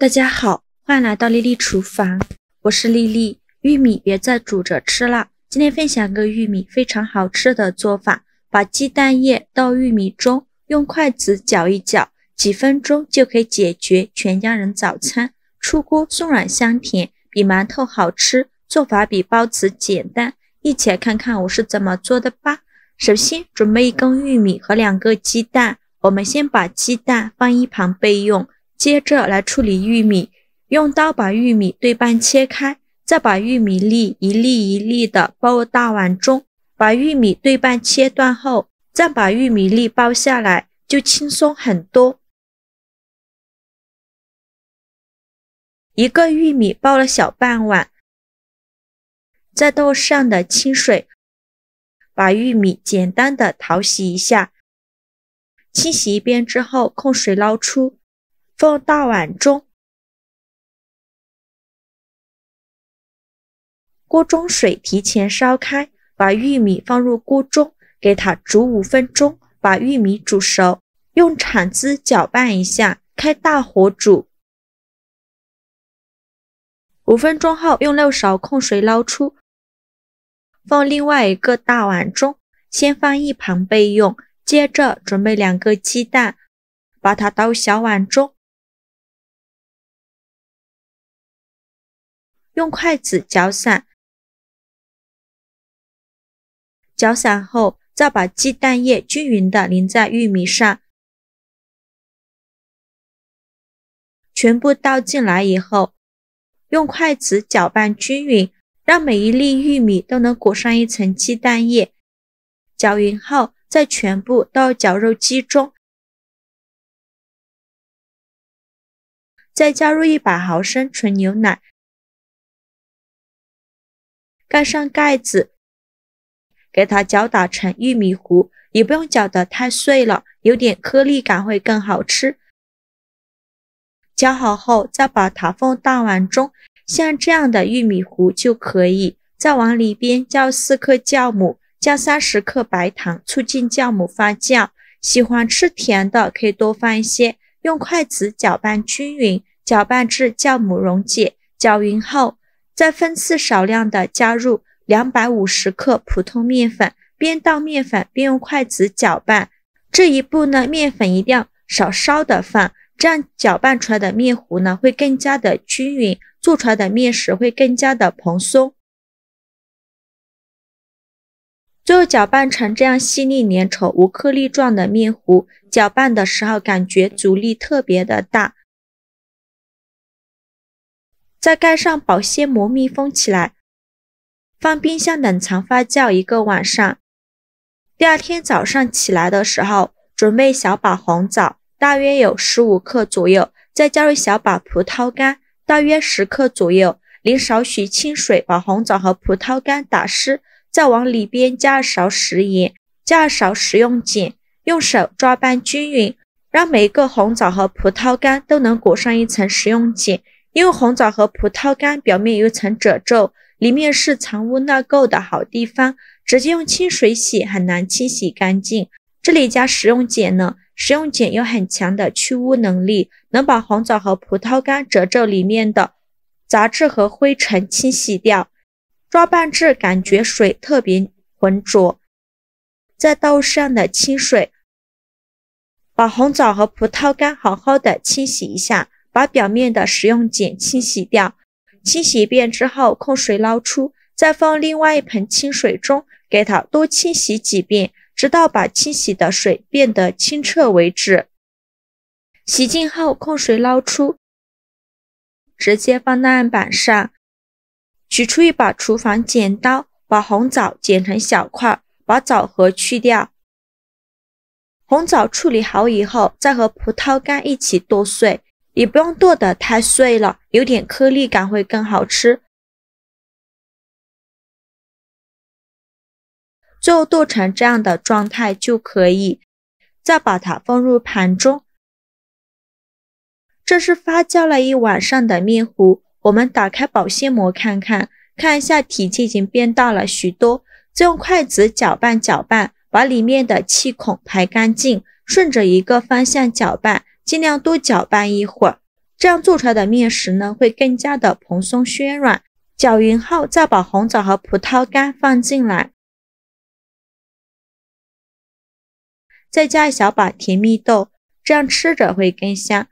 大家好，欢迎来到丽丽厨房，我是丽丽。玉米别再煮着吃了，今天分享个玉米非常好吃的做法，把鸡蛋液倒玉米中，用筷子搅一搅，几分钟就可以解决全家人早餐。出锅松软香甜，比馒头好吃，做法比包子简单。一起来看看我是怎么做的吧。首先准备1根玉米和2个鸡蛋，我们先把鸡蛋放一旁备用。接着来处理玉米，用刀把玉米对半切开，再把玉米粒一粒一粒的包入大碗中。把玉米对半切断后，再把玉米粒包下来，就轻松很多。1个玉米包了小半碗，再倒上的清水，把玉米简单的淘洗一下，清洗一遍之后控水捞出，放大碗中。锅中水提前烧开，把玉米放入锅中，给它煮5分钟，把玉米煮熟，用铲子搅拌一下，开大火煮。5分钟后用漏勺控水捞出，放另外1个大碗中，先放一旁备用。接着准备2个鸡蛋，把它倒小碗中，用筷子搅散，搅散后再把鸡蛋液均匀地淋在玉米上，全部倒进来以后，用筷子搅拌均匀，让每一粒玉米都能裹上一层鸡蛋液。搅匀后再全部倒绞肉机中，再加入100毫升纯牛奶，盖上盖子，给它搅打成玉米糊，也不用搅得太碎了，有点颗粒感会更好吃。搅好后再把它放大碗中，像这样的玉米糊就可以。再往里边浇4克酵母，加30克白糖，促进酵母发酵。喜欢吃甜的可以多放一些，用筷子搅拌均匀，搅拌至酵母溶解。搅匀后再分次少量的加入250克普通面粉，边倒面粉边用筷子搅拌。这一步呢，面粉一定要少烧的放，这样搅拌出来的面糊呢会更加的均匀，做出来的面食会更加的蓬松。最后搅拌成这样细腻粘稠无颗粒状的面糊，搅拌的时候感觉阻力特别的大。再盖上保鲜膜密封起来，放冰箱冷藏发酵1个晚上。第二天早上起来的时候，准备小把红枣，大约有15克左右，再加入小把葡萄干，大约10克左右，淋少许清水，把红枣和葡萄干打湿，再往里边加2勺食盐，加2勺食用碱，用手抓拌均匀，让每一个红枣和葡萄干都能裹上一层食用碱。因为红枣和葡萄干表面有一层褶皱，里面是藏污纳垢的好地方，直接用清水洗很难清洗干净。这里加食用碱呢，食用碱有很强的去污能力，能把红枣和葡萄干褶皱里面的杂质和灰尘清洗掉。抓拌至感觉水特别浑浊，再倒上的清水，把红枣和葡萄干好好的清洗一下，把表面的食用碱清洗掉。清洗一遍之后控水捞出，再放另外1盆清水中，给它多清洗几遍，直到把清洗的水变得清澈为止。洗净后控水捞出，直接放到案板上，取出一把厨房剪刀，把红枣剪成小块，把枣核去掉。红枣处理好以后，再和葡萄干一起剁碎，也不用剁得太碎了，有点颗粒感会更好吃。最后剁成这样的状态就可以，再把它放入盘中。这是发酵了1晚上的面糊，我们打开保鲜膜看看，看一下体积已经变大了许多，再用筷子搅拌搅拌，把里面的气孔排干净，顺着一个方向搅拌，尽量多搅拌一会儿。这样做出来的面食呢，会更加的蓬松暄软。搅匀后，再把红枣和葡萄干放进来，再加一小把甜蜜豆，这样吃着会更香。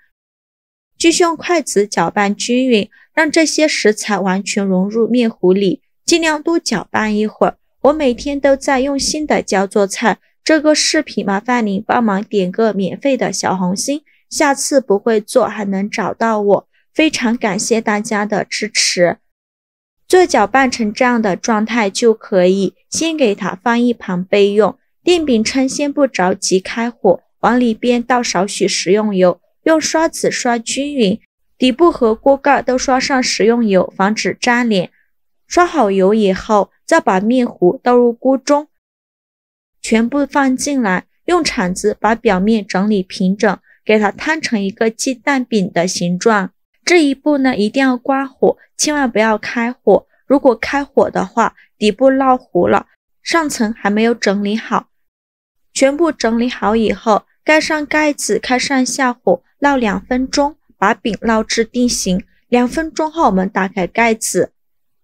继续用筷子搅拌均匀，让这些食材完全融入面糊里，尽量多搅拌一会儿。我每天都在用心的教做菜，这个视频麻烦您帮忙点个免费的小红心，下次不会做还能找到我，非常感谢大家的支持。最后搅拌成这样的状态就可以，先给它放一旁备用。电饼铛先不着急开火，往里边倒少许食用油，用刷子刷均匀，底部和锅盖都刷上食用油，防止粘连。刷好油以后，再把面糊倒入锅中，全部放进来，用铲子把表面整理平整，给它摊成一个鸡蛋饼的形状。这一步呢，一定要关火，千万不要开火。如果开火的话，底部烙糊了，上层还没有整理好。全部整理好以后，盖上盖子，开上下火，烙2分钟，把饼烙至定型。2分钟后，我们打开盖子，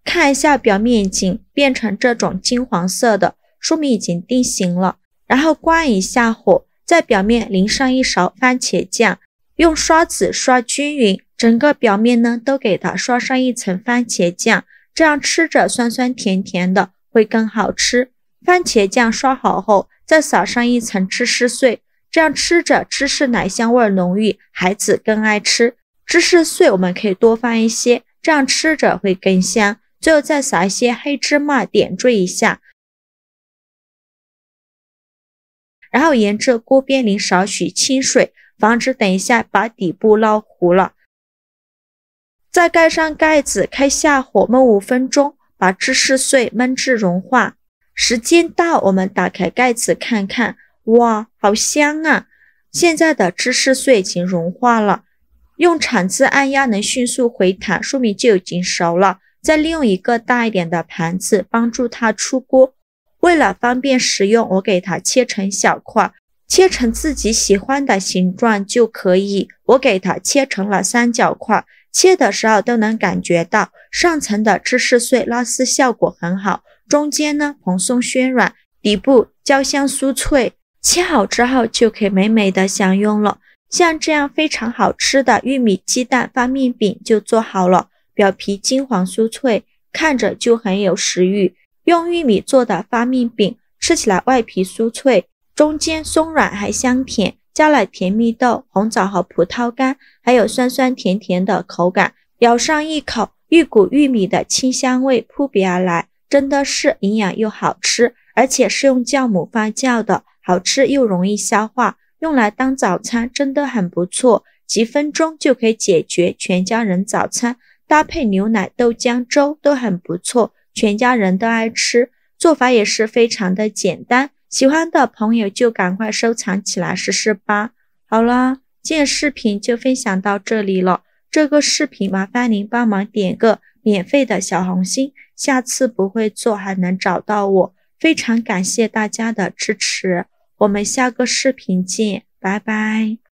看一下表面已经变成这种金黄色的，说明已经定型了。然后关一下火，在表面淋上一勺番茄酱，用刷子刷均匀，整个表面呢都给它刷上一层番茄酱，这样吃着酸酸甜甜的，会更好吃。番茄酱刷好后，再撒上一层芝士碎，这样吃着芝士奶香味浓郁，孩子更爱吃。芝士碎我们可以多放一些，这样吃着会更香。最后再撒一些黑芝麻点缀一下，然后沿着锅边淋少许清水，防止等一下把底部烙糊了。再盖上盖子，开下火焖5分钟，把芝士碎焖至融化。时间到，我们打开盖子看看，哇，好香啊！现在的芝士碎已经融化了，用铲子按压能迅速回弹，说明就已经熟了。再利用一个大一点的盘子帮助它出锅。为了方便食用，我给它切成小块，切成自己喜欢的形状就可以。我给它切成了3角块，切的时候都能感觉到上层的芝士碎拉丝效果很好，中间呢蓬松暄软，底部焦香酥脆。切好之后就可以美美的享用了。像这样非常好吃的玉米鸡蛋方便饼就做好了，表皮金黄酥脆，看着就很有食欲。用玉米做的方便饼，吃起来外皮酥脆，中间松软还香甜，加了甜蜜豆、红枣和葡萄干，还有酸酸甜甜的口感。咬上一口，一股玉米的清香味扑鼻而来，真的是营养又好吃，而且是用酵母发酵的，好吃又容易消化，用来当早餐真的很不错，几分钟就可以解决全家人早餐，搭配牛奶、豆浆、粥都很不错，全家人都爱吃，做法也是非常的简单，喜欢的朋友就赶快收藏起来试试吧。好了，今天视频就分享到这里了，这个视频麻烦您帮忙点个免费的小红心，下次不会做还能找到我，非常感谢大家的支持，我们下个视频见，拜拜。